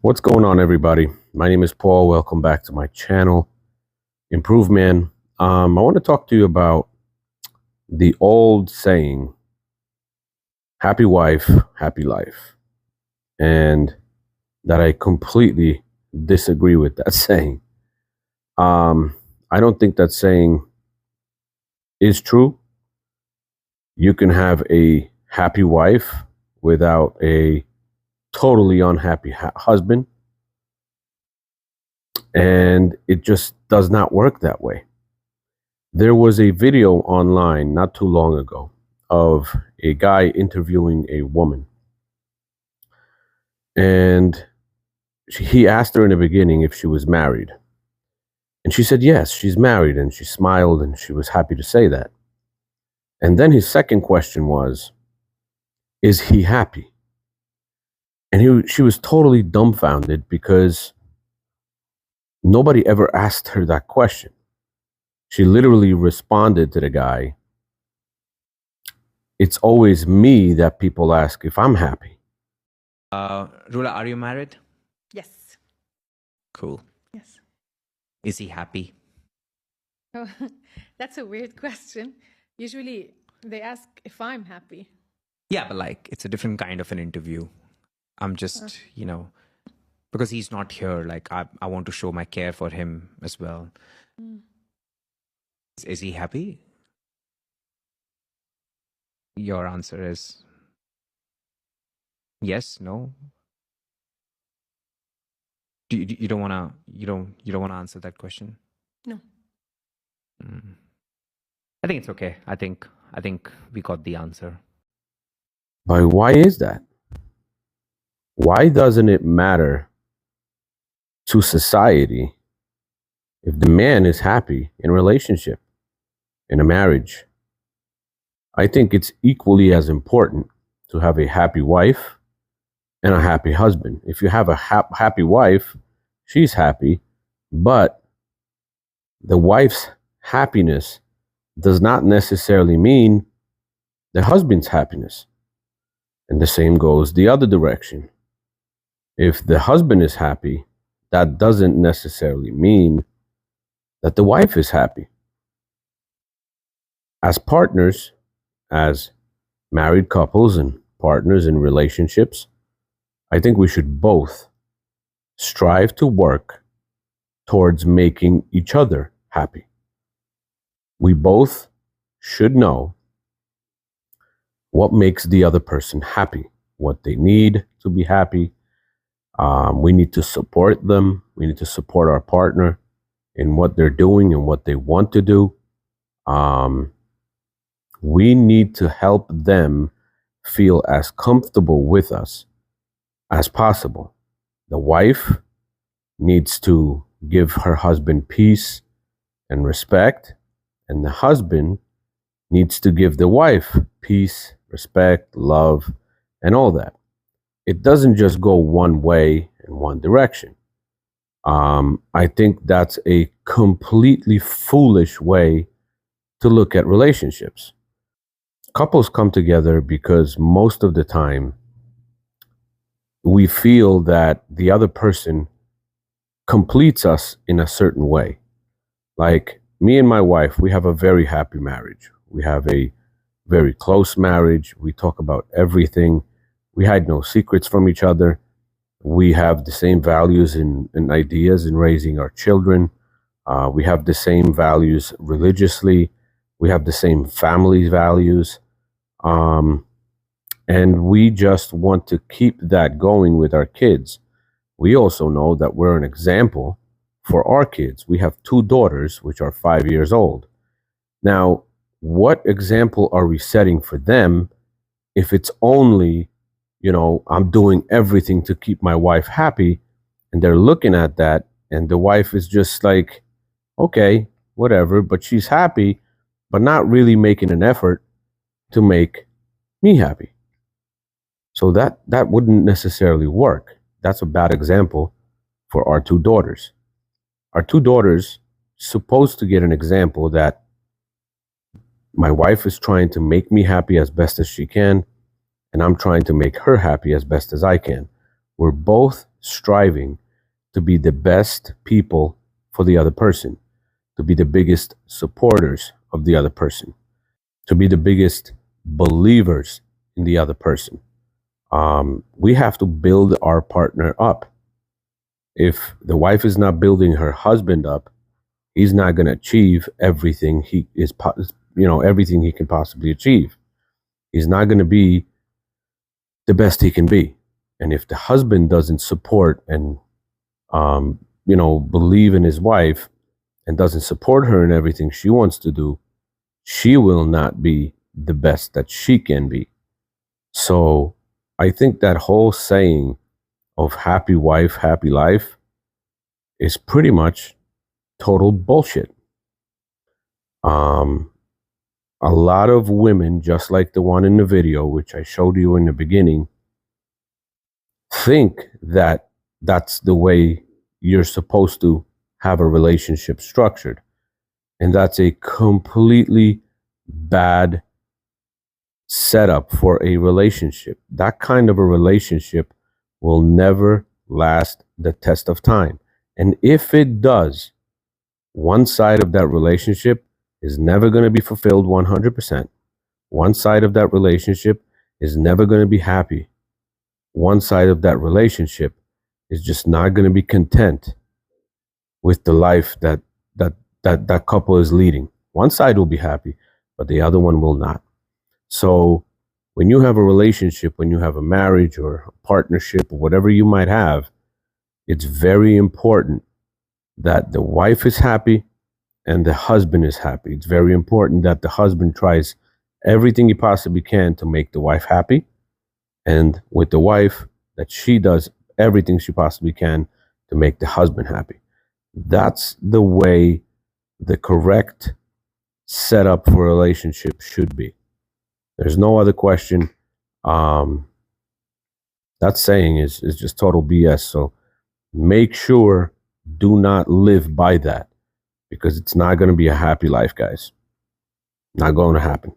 What's going on, everybody? My name is Paul. Welcome back to my channel, Improve Man. I want to talk to you about the old saying, happy wife, happy life. And that I completely disagree with that saying. I don't think that saying is true. You can have a happy wife without a totally unhappy husband. And it just does not work that way. There was a video online not too long ago of a guy interviewing a woman. And he asked her in the beginning if she was married. And she said, yes, she's married. And she smiled and she was happy to say that. And then his second question was, is he happy? And she was totally dumbfounded because nobody ever asked her that question. She literally responded to the guy, it's always me that people ask if I'm happy. Rula, are you married? Yes. Cool. Yes. Is he happy? Oh, that's a weird question. Usually they ask if I'm happy. Yeah, but like it's a different kind of an interview. I'm just, because he's not here, like I want to show my care for him as well. Mm. Is he happy? Your answer is yes, no. You don't wanna answer that question? No. I think it's okay. I think we got the answer. But why is that? Why doesn't it matter to society if the man is happy in a relationship, in a marriage? I think it's equally as important to have a happy wife and a happy husband. If you have a happy wife, she's happy, but the wife's happiness does not necessarily mean the husband's happiness. And the same goes the other direction. If the husband is happy, that doesn't necessarily mean that the wife is happy. As partners, as married couples and partners in relationships, I think we should both strive to work towards making each other happy. We both should know what makes the other person happy, what they need to be happy. We need to support them. We need to support our partner in what they're doing and what they want to do. We need to help them feel as comfortable with us as possible. The wife needs to give her husband peace and respect, and the husband needs to give the wife peace, respect, love, and all that. It doesn't just go one way in one direction. I think that's a completely foolish way to look at relationships. Couples come together because most of the time we feel that the other person completes us in a certain way. Like me and my wife, we have a very happy marriage. We have a very close marriage. We talk about everything. We hide no secrets from each other. We have the same values and ideas in raising our children. We have the same values religiously. We have the same family values. And we just want to keep that going with our kids. We also know that we're an example for our kids. We have 2 daughters, which are 5 years old. Now, what example are we setting for them if it's only, I'm doing everything to keep my wife happy, and they're looking at that, and the wife is just like, okay, whatever, but she's happy, but not really making an effort to make me happy. So that wouldn't necessarily work. That's a bad example for our 2 daughters. Our 2 daughters supposed to get an example that my wife is trying to make me happy as best as she can, and I'm trying to make her happy as best as I can. We're both striving to be the best people for the other person, to be the biggest supporters of the other person, to be the biggest believers in the other person. We have to build our partner up. If the wife is not building her husband up, he's not going to achieve everything everything he can possibly achieve. He's not going to be the best he can be. And if the husband doesn't support and believe in his wife and doesn't support her in everything she wants to do, she will not be the best that she can be. So I think that whole saying of happy wife, happy life is pretty much total bullshit. A lot of women, just like the one in the video, which I showed you in the beginning, think that that's the way you're supposed to have a relationship structured. And that's a completely bad setup for a relationship. That kind of a relationship will never last the test of time. And if it does, one side of that relationship is never going to be fulfilled 100%. One side of that relationship is never going to be happy. One side of that relationship is just not going to be content with the life that couple is leading. One side will be happy, but the other one will not. So when you have a relationship, when you have a marriage or a partnership or whatever you might have, it's very important that the wife is happy and the husband is happy. It's very important that the husband tries everything he possibly can to make the wife happy, and with the wife, that she does everything she possibly can to make the husband happy. That's the way the correct setup for a relationship should be. There's no other question. That saying is just total BS. So make sure, do not live by that, because it's not going to be a happy life, guys. Not going to happen.